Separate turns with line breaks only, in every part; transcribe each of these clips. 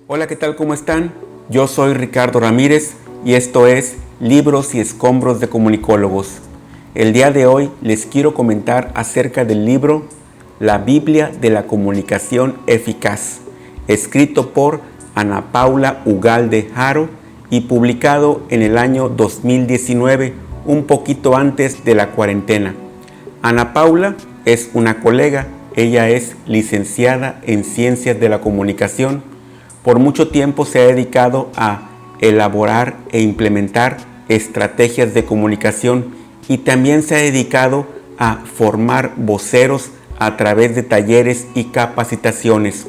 Hola, ¿qué tal? ¿Cómo están? Yo soy Ricardo Ramírez y esto es Libros y Escombros de Comunicólogos. El día de hoy les quiero comentar acerca del libro La Biblia de la Comunicación Eficaz, escrito por Ana Paula Ugalde Haro y publicado en el año 2019, un poquito antes de la cuarentena. Ana Paula es una colega, ella es licenciada en Ciencias de la Comunicación. Por mucho tiempo se ha dedicado a elaborar e implementar estrategias de comunicación y también se ha dedicado a formar voceros a través de talleres y capacitaciones.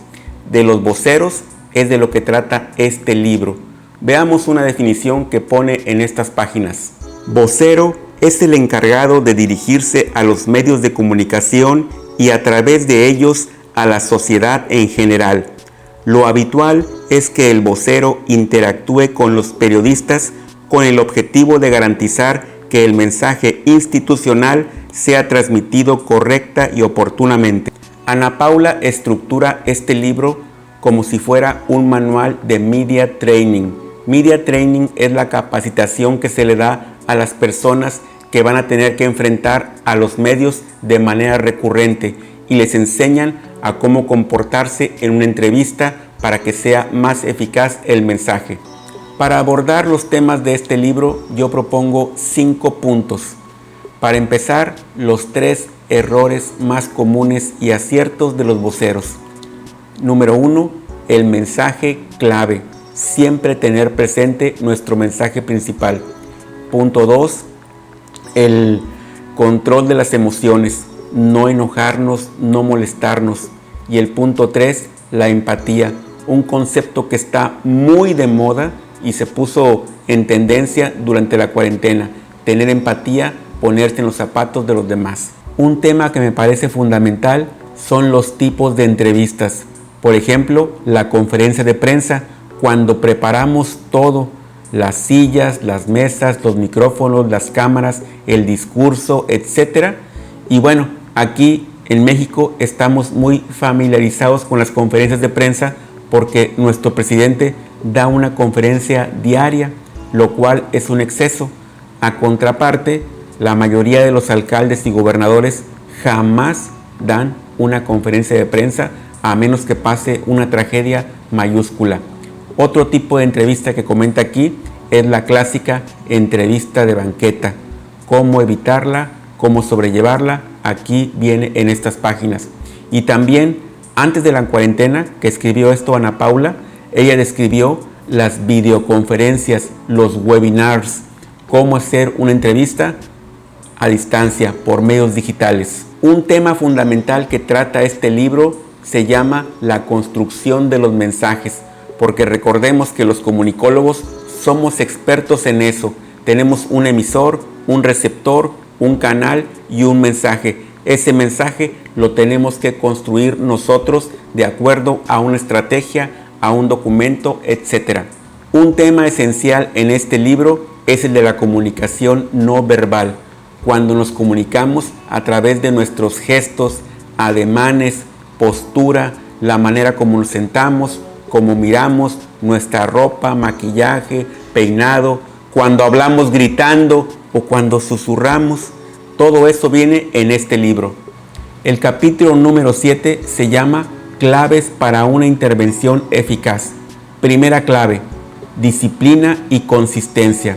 De los voceros es de lo que trata este libro. Veamos una definición que pone en estas páginas. Vocero es el encargado de dirigirse a los medios de comunicación y a través de ellos a la sociedad en general. Lo habitual es que el vocero interactúe con los periodistas con el objetivo de garantizar que el mensaje institucional sea transmitido correcta y oportunamente. Ana Paula estructura este libro como si fuera un manual de media training. Media training es la capacitación que se le da a las personas que van a tener que enfrentar a los medios de manera recurrente y les enseñan a cómo comportarse en una entrevista para que sea más eficaz el mensaje. Para abordar los temas de este libro, yo propongo 5 puntos. Para empezar, los 3 errores más comunes y aciertos de los voceros. Número 1, el mensaje clave. Siempre tener presente nuestro mensaje principal. Punto 2, el control de las emociones. No enojarnos, no molestarnos. Y el punto 3, la empatía, un concepto que está muy de moda y se puso en tendencia durante la cuarentena. Tener empatía, ponerse en los zapatos de los demás. Un tema que me parece fundamental son los tipos de entrevistas. Por ejemplo, la conferencia de prensa, cuando preparamos todo, las sillas, las mesas, los micrófonos, las cámaras, el discurso, etc. Y bueno, aquí en México estamos muy familiarizados con las conferencias de prensa porque nuestro presidente da una conferencia diaria, lo cual es un exceso. A contraparte, la mayoría de los alcaldes y gobernadores jamás dan una conferencia de prensa a menos que pase una tragedia mayúscula. Otro tipo de entrevista que comenta aquí es la clásica entrevista de banqueta. ¿Cómo evitarla? ¿Cómo sobrellevarla? Aquí viene en estas páginas. Y también, antes de la cuarentena, que escribió esto Ana Paula, ella describió las videoconferencias, los webinars, cómo hacer una entrevista a distancia por medios digitales. Un tema fundamental que trata este libro se llama la construcción de los mensajes, porque recordemos que los comunicólogos somos expertos en eso. Tenemos un emisor, un receptor, un canal y un mensaje. Ese mensaje lo tenemos que construir nosotros de acuerdo a una estrategia, a un documento, etc. Un tema esencial en este libro es el de la comunicación no verbal, cuando nos comunicamos a través de nuestros gestos, ademanes, postura, la manera como nos sentamos, como miramos, nuestra ropa, maquillaje, peinado, cuando hablamos gritando o cuando susurramos. Todo eso viene en este libro. El capítulo número 7 se llama Claves para una intervención eficaz. Primera clave, disciplina y consistencia.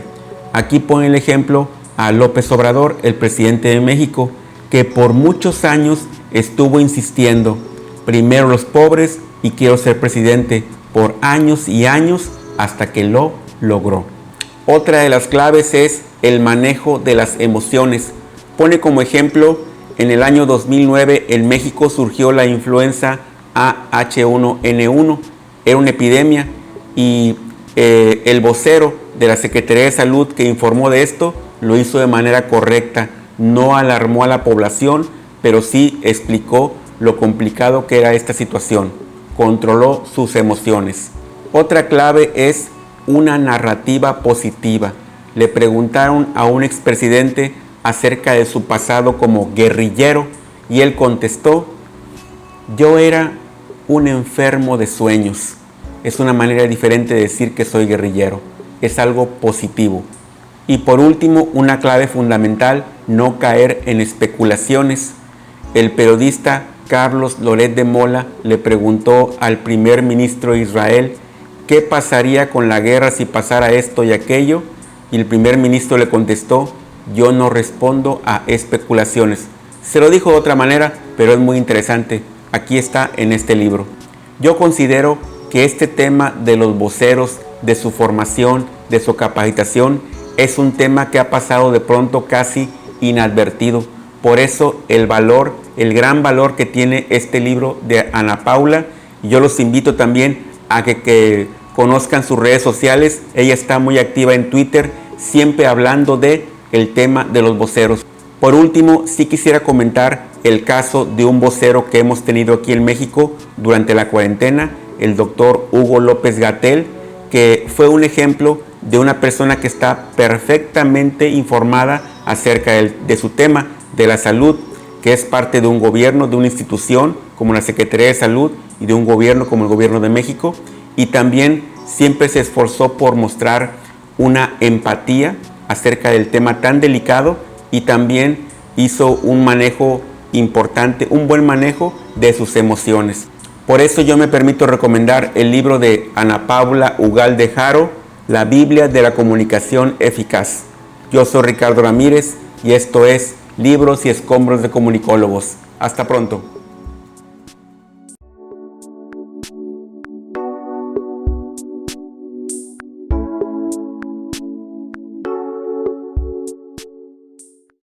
Aquí pone el ejemplo a López Obrador, el presidente de México, que por muchos años estuvo insistiendo, primero los pobres y quiero ser presidente, por años y años hasta que lo logró. Otra de las claves es el manejo de las emociones. Pone como ejemplo, en el año 2009 en México surgió la influenza H1N1, era una epidemia y el vocero de la Secretaría de Salud que informó de esto lo hizo de manera correcta, no alarmó a la población, pero sí explicó lo complicado que era esta situación, controló sus emociones. Otra clave es una narrativa positiva. Le preguntaron a un expresidente acerca de su pasado como guerrillero y él contestó: yo era un enfermo de sueños. es una manera diferente de decir que soy guerrillero. Es algo positivo. Y por último, una clave fundamental: no caer en especulaciones. El periodista Carlos Loret de Mola le preguntó al primer ministro de Israel qué pasaría con la guerra si pasara esto y aquello, y el primer ministro le contestó: yo no respondo a especulaciones. Se lo dijo de otra manera, pero es muy interesante. Aquí está en este libro. Yo considero que este tema de los voceros, de su formación, de su capacitación, es un tema que ha pasado de pronto casi inadvertido. Por eso el gran valor que tiene este libro de Ana Paula. Yo los invito también a que conozcan sus redes sociales. Ella está muy activa en Twitter, siempre hablando de el tema de los voceros. Por último, sí quisiera comentar el caso de un vocero que hemos tenido aquí en México durante la cuarentena, el doctor Hugo López-Gatell, que fue un ejemplo de una persona que está perfectamente informada acerca de su tema de la salud, que es parte de un gobierno, de una institución como la Secretaría de Salud y de un gobierno como el Gobierno de México, y también siempre se esforzó por mostrar una empatía acerca del tema tan delicado, y también hizo un manejo importante, un buen manejo de sus emociones. Por eso yo me permito recomendar el libro de Ana Paula Ugalde Haro, La Biblia de la Comunicación Eficaz. Yo soy Ricardo Ramírez y esto es Libros y Escombros de Comunicólogos. Hasta pronto.